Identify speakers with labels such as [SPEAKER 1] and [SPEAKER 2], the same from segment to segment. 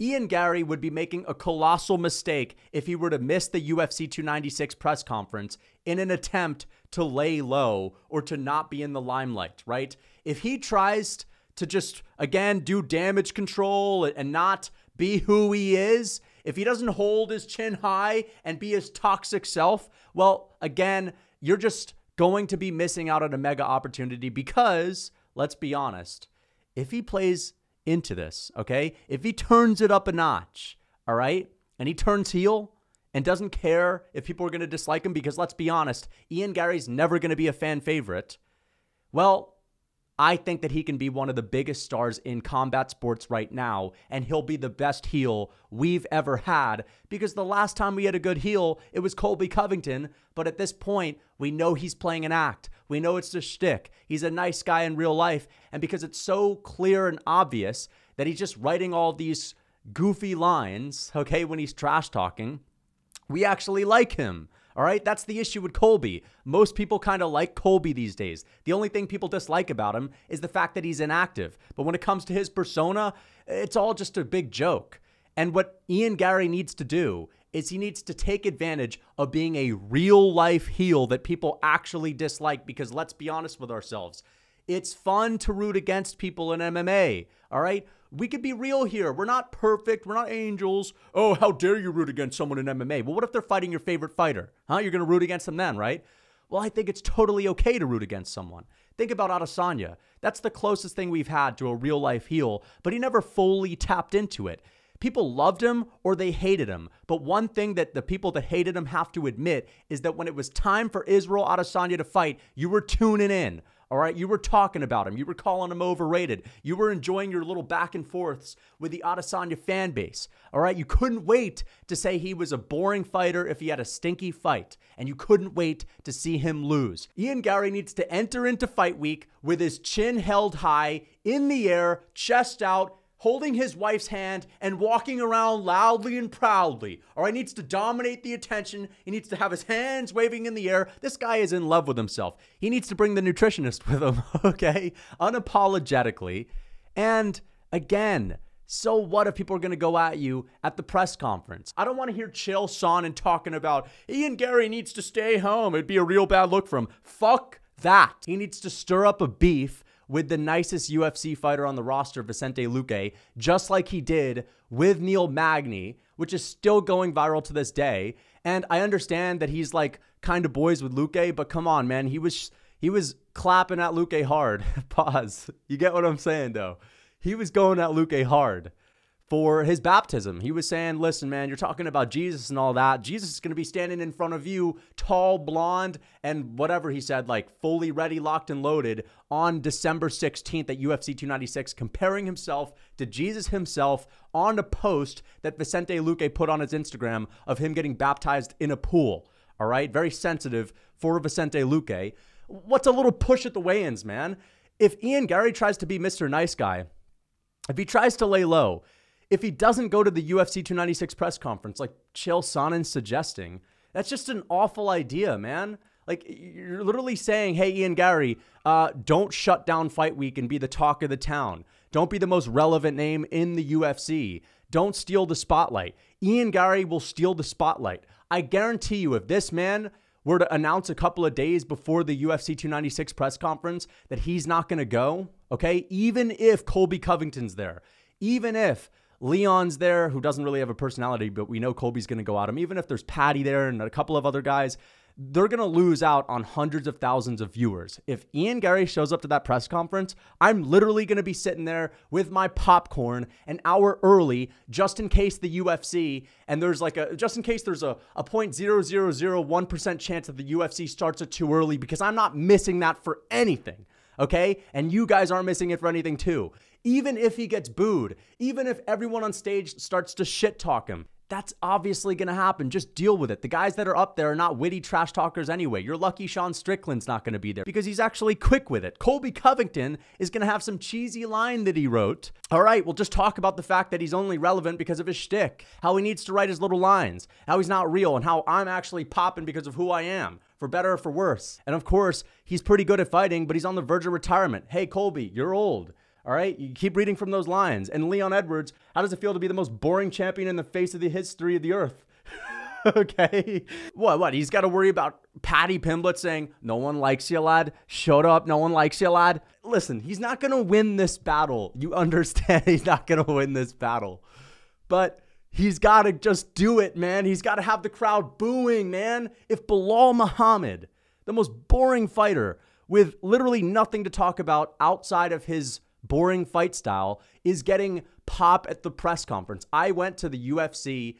[SPEAKER 1] Ian Garry would be making a colossal mistake if he were to miss the UFC 296 press conference in an attempt to lay low or to not be in the limelight, right? If he tries to just, again, do damage control and not be who he is, if he doesn't hold his chin high and be his toxic self, well, again, you're just going to be missing out on a mega opportunity because, let's be honest, if he plays into this, okay, if he turns it up a notch, all right, and he turns heel and doesn't care if people are going to dislike him because, let's be honest, Ian Garry's never going to be a fan favorite, well, I think that he can be one of the biggest stars in combat sports right now, and he'll be the best heel we've ever had because the last time we had a good heel, it was Colby Covington, but at this point, we know he's playing an act. We know it's a shtick. He's a nice guy in real life, and because it's so clear and obvious that he's just writing all these goofy lines, okay, when he's trash talking, we actually like him. All right, that's the issue with Colby. Most people kind of like Colby these days. The only thing people dislike about him is the fact that he's inactive. But when it comes to his persona, it's all just a big joke. And what Ian Garry needs to do is he needs to take advantage of being a real life heel that people actually dislike because let's be honest with ourselves. It's fun to root against people in MMA, all right? We could be real here. We're not perfect. We're not angels. Oh, how dare you root against someone in MMA? Well, what if they're fighting your favorite fighter? Huh? You're going to root against them then, right? Well, I think it's totally okay to root against someone. Think about Adesanya. That's the closest thing we've had to a real-life heel, but he never fully tapped into it. People loved him or they hated him. But one thing that the people that hated him have to admit is that when it was time for Israel Adesanya to fight, you were tuning in. All right, you were talking about him. You were calling him overrated. You were enjoying your little back and forths with the Adesanya fan base. All right, you couldn't wait to say he was a boring fighter if he had a stinky fight. And you couldn't wait to see him lose. Ian Garry needs to enter into fight week with his chin held high, in the air, chest out, holding his wife's hand and walking around loudly and proudly. All right, he needs to dominate the attention. He needs to have his hands waving in the air. This guy is in love with himself. He needs to bring the nutritionist with him, okay? Unapologetically. And again, so what if people are going to go at you at the press conference? I don't want to hear Chael Sonnen talking about Ian Garry needs to stay home. It'd be a real bad look for him. Fuck that. He needs to stir up a beef with the nicest UFC fighter on the roster, Vicente Luque, just like he did with Neil Magny, which is still going viral to this day. And I understand that he's like kind of boys with Luque, but come on, man. He was clapping at Luque hard. Pause. You get what I'm saying, though. He was going at Luque hard for his baptism. He was saying, listen, man, you're talking about Jesus and all that. Jesus is going to be standing in front of you, tall, blonde, and whatever he said, like fully ready, locked, and loaded on December 16th at UFC 296, comparing himself to Jesus himself on a post that Vicente Luque put on his Instagram of him getting baptized in a pool. All right? Very sensitive for Vicente Luque. What's a little push at the weigh-ins, man? If Ian Garry tries to be Mr. Nice Guy, if he tries to lay low, if he doesn't go to the UFC 296 press conference like Chael Sonnen's suggesting, that's just an awful idea, man. Like, you're literally saying, hey, Ian Garry, don't shut down Fight Week and be the talk of the town. Don't be the most relevant name in the UFC. Don't steal the spotlight. Ian Garry will steal the spotlight. I guarantee you, if this man were to announce a couple of days before the UFC 296 press conference that he's not going to go, okay, even if Colby Covington's there, even if Leon's there, who doesn't really have a personality, but we know Colby's going to go at him. Even if there's Patty there and a couple of other guys, they're going to lose out on hundreds of thousands of viewers. If Ian Garry shows up to that press conference, I'm literally going to be sitting there with my popcorn an hour early, just in case the UFC, and there's like just in case there's a 0.0001% chance that the UFC starts it too early, because I'm not missing that for anything. Okay? And you guys aren't missing it for anything too. Even if he gets booed, even if everyone on stage starts to shit talk him, that's obviously going to happen. Just deal with it. The guys that are up there are not witty trash talkers anyway. You're lucky Sean Strickland's not going to be there because he's actually quick with it. Colby Covington is going to have some cheesy line that he wrote. All right, we'll just talk about the fact that he's only relevant because of his shtick, how he needs to write his little lines, how he's not real, and how I'm actually popping because of who I am, for better or for worse. And of course, he's pretty good at fighting, but he's on the verge of retirement. Hey, Colby, you're old. All right, you keep reading from those lines. And Leon Edwards, how does it feel to be the most boring champion in the face of the history of the earth? Okay. What? He's got to worry about Paddy Pimblett saying, no one likes you, lad. Shut up. No one likes you, lad. Listen, he's not going to win this battle. You understand he's not going to win this battle. But he's got to just do it, man. He's got to have the crowd booing, man. If Bilal Muhammad, the most boring fighter with literally nothing to talk about outside of his boring fight style, is getting pop at the press conference. I went to the UFC,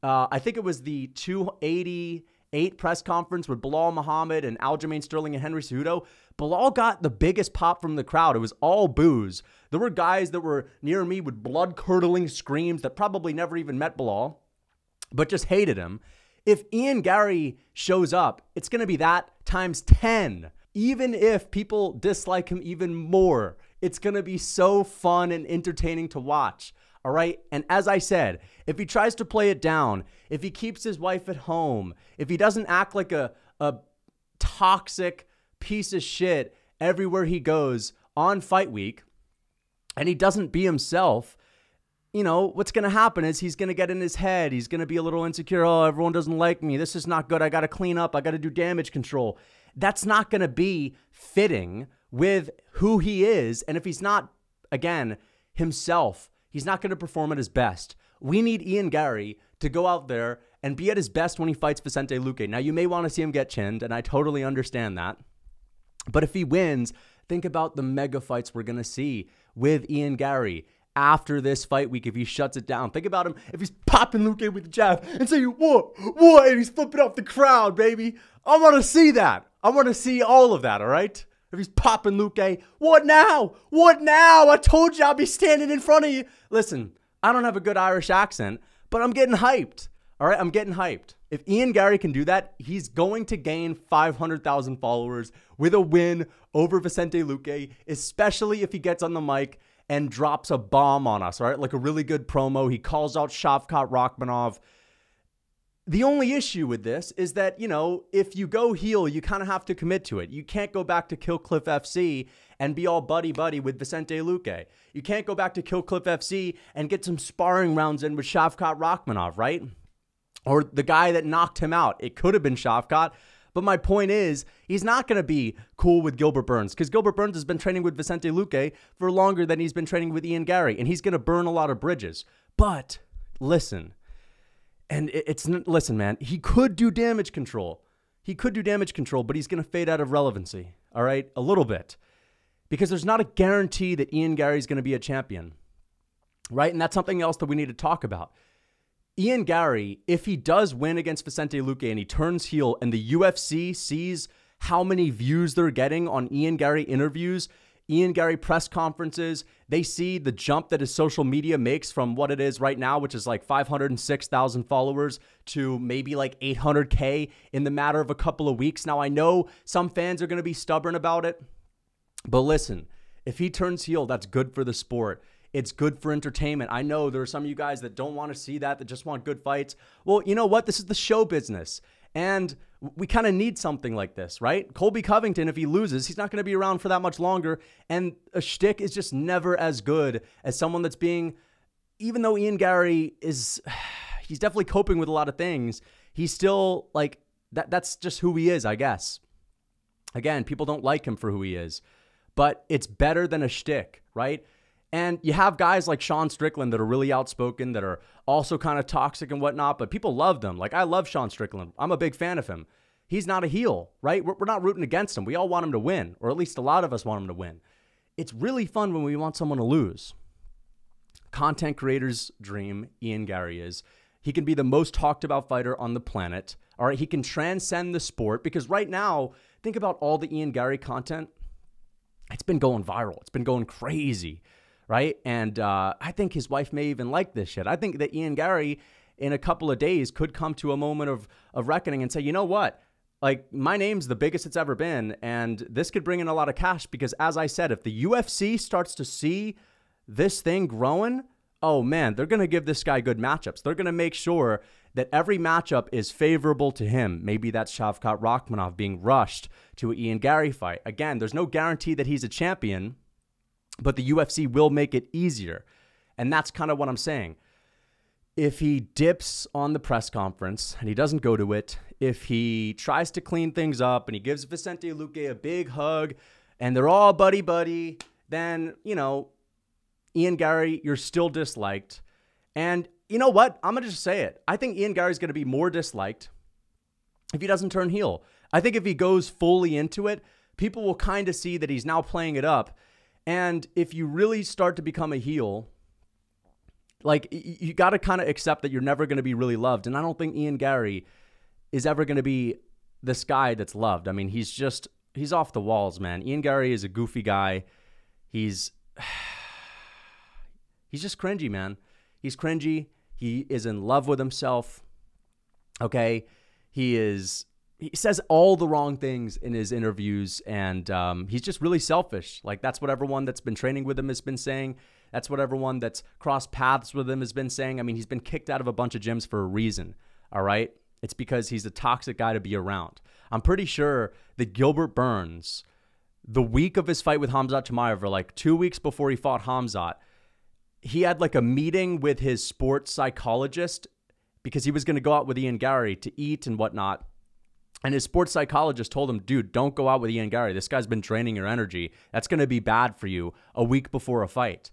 [SPEAKER 1] I think it was the 288 press conference with Bilal Muhammad and Aljamain Sterling and Henry Cejudo. Bilal got the biggest pop from the crowd. It was all boos. There were guys that were near me with blood-curdling screams that probably never even met Bilal, but just hated him. If Ian Garry shows up, it's going to be that times 10. Even if people dislike him even more, it's going to be so fun and entertaining to watch. All right. And as I said, if he tries to play it down, if he keeps his wife at home, if he doesn't act like a toxic piece of shit everywhere he goes on fight week, and he doesn't be himself, you know, what's going to happen is he's going to get in his head. He's going to be a little insecure. Oh, everyone doesn't like me. This is not good. I got to clean up. I got to do damage control. That's not going to be fitting with who he is. And if he's not, again, himself, he's not going to perform at his best. We need Ian Garry to go out there and be at his best when he fights Vicente Luque. Now, you may want to see him get chinned, and I totally understand that. But if he wins, think about the mega fights we're going to see with Ian Garry after this fight week if he shuts it down. Think about him if he's popping Luque with the jab and saying, what, and he's flipping off the crowd, baby. I want to see that. I want to see all of that, all right? If he's popping Luque, what now? What now? I told you I'll be standing in front of you. Listen, I don't have a good Irish accent, but I'm getting hyped. All right, I'm getting hyped. If Ian Garry can do that, he's going to gain 500,000 followers with a win over Vicente Luque, especially if he gets on the mic and drops a bomb on us, all right? Like a really good promo. He calls out Shavkat Rakhmonov. The only issue with this is that, you know, if you go heel, you kind of have to commit to it. You can't go back to Kill Cliff FC and be all buddy-buddy with Vicente Luque. You can't go back to Kill Cliff FC and get some sparring rounds in with Shavkat Rakhmonov, right? Or the guy that knocked him out. It could have been Shavkat. But my point is, he's not going to be cool with Gilbert Burns because Gilbert Burns has been training with Vicente Luque for longer than he's been training with Ian Garry, and he's going to burn a lot of bridges. But listen, listen, man, he could do damage control. He could do damage control, but he's going to fade out of relevancy, all right, a little bit, because there's not a guarantee that Ian Garry is going to be a champion, right? And that's something else that we need to talk about. Ian Garry, if he does win against Vicente Luque and he turns heel and the UFC sees how many views they're getting on Ian Garry interviews, Ian Garry press conferences, they see the jump that his social media makes from what it is right now, which is like 506,000 followers to maybe like 800K in the matter of a couple of weeks. Now, I know some fans are going to be stubborn about it, but listen, if he turns heel, that's good for the sport. It's good for entertainment. I know there are some of you guys that don't want to see that just want good fights. Well, you know what? This is the show business. And we kind of need something like this, right? Colby Covington, if he loses, he's not going to be around for that much longer. And a shtick is just never as good as someone that's being, even though Ian Garry is, he's definitely coping with a lot of things. He's still like, that's just who he is, I guess. Again, people don't like him for who he is. But it's better than a shtick, right? And you have guys like Sean Strickland that are really outspoken, that are also kind of toxic and whatnot, but people love them. Like, I love Sean Strickland. I'm a big fan of him. He's not a heel, right? We're not rooting against him. We all want him to win, or at least a lot of us want him to win. It's really fun when we want someone to lose. Content creator's dream, Ian Garry is. He can be the most talked about fighter on the planet. All right, he can transcend the sport because right now, think about all the Ian Garry content. It's been going viral. It's been going crazy. Right? And I think his wife may even like this shit. I think that Ian Garry in a couple of days could come to a moment of reckoning and say, you know what? Like, my name's the biggest it's ever been, and this could bring in a lot of cash because, as I said, if the UFC starts to see this thing growing, oh man, they're going to give this guy good matchups. They're going to make sure that every matchup is favorable to him. Maybe that's Shavkat Rakhmonov being rushed to an Ian Garry fight. Again, there's no guarantee that he's a champion. but the UFC will make it easier. And that's kind of what I'm saying. If he dips on the press conference and he doesn't go to it, if he tries to clean things up and he gives Vicente Luque a big hug and they're all buddy-buddy, then, you know, Ian Garry, you're still disliked. And you know what? I'm going to just say it. I think Ian Garry's going to be more disliked if he doesn't turn heel. I think if he goes fully into it, people will kind of see that he's now playing it up. And if you really start to become a heel, like, you got to kind of accept that you're never going to be really loved. And I don't think Ian Garry is ever going to be this guy that's loved. I mean, he's off the walls, man. Ian Garry is a goofy guy. He's just cringy, man. He's cringy. He is in love with himself. Okay. He says all the wrong things in his interviews, and he's just really selfish. Like, that's what everyone that's been training with him has been saying. That's what everyone that's crossed paths with him has been saying. I mean, he's been kicked out of a bunch of gyms for a reason, all right? It's because he's a toxic guy to be around. I'm pretty sure that Gilbert Burns, the week of his fight with Khamzat Chimaev, or like 2 weeks before he fought Khamzat, he had like a meeting with his sports psychologist because he was going to go out with Ian Garry to eat and whatnot. And his sports psychologist told him, dude, don't go out with Ian Garry. This guy's been draining your energy. That's going to be bad for you a week before a fight.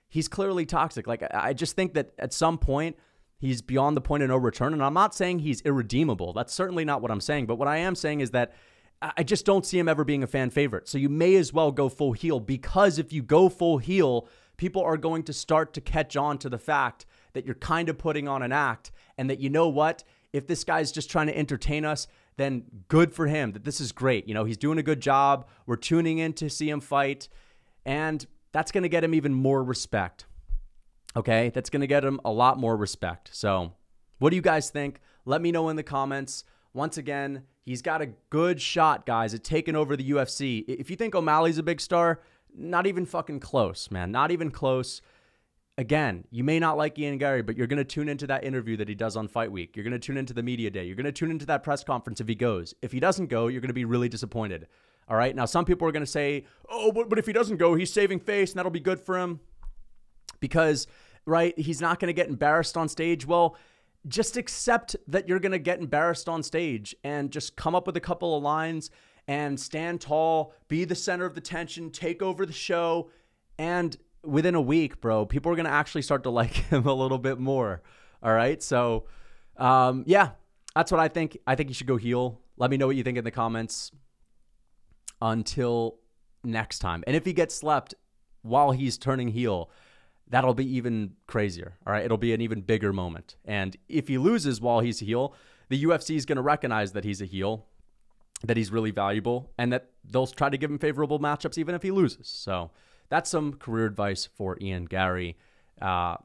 [SPEAKER 1] He's clearly toxic. Like, I just think that at some point, he's beyond the point of no return. And I'm not saying he's irredeemable. That's certainly not what I'm saying. But what I am saying is that I just don't see him ever being a fan favorite. So you may as well go full heel, because if you go full heel, people are going to start to catch on to the fact that you're kind of putting on an act, and that, you know what, if this guy's just trying to entertain us, then good for him, that this is great. You know, he's doing a good job. We're tuning in to see him fight, and that's going to get him even more respect. Okay? That's going to get him a lot more respect. So what do you guys think? Let me know in the comments. Once again, he's got a good shot, guys, at taking over the UFC. If you think O'Malley's a big star, not even fucking close, man. Not even close. Again, you may not like Ian Garry, but you're going to tune into that interview that he does on Fight Week. You're going to tune into the media day. You're going to tune into that press conference if he goes. If he doesn't go, you're going to be really disappointed. All right? Now, some people are going to say, oh, but if he doesn't go, he's saving face, and that'll be good for him because, right, he's not going to get embarrassed on stage. Well, just accept that you're going to get embarrassed on stage and just come up with a couple of lines and stand tall, be the center of the tension, take over the show, and within a week, bro, people are going to actually start to like him a little bit more. All right? So, yeah, that's what I think. I think you should go heel. Let me know what you think in the comments. Until next time. And if he gets slept while he's turning heel, that'll be even crazier. All right? It'll be an even bigger moment. And if he loses while he's a heel, the UFC is going to recognize that he's a heel, that he's really valuable, and that they'll try to give him favorable matchups even if he loses. So that's some career advice for Ian Garry. Yeah,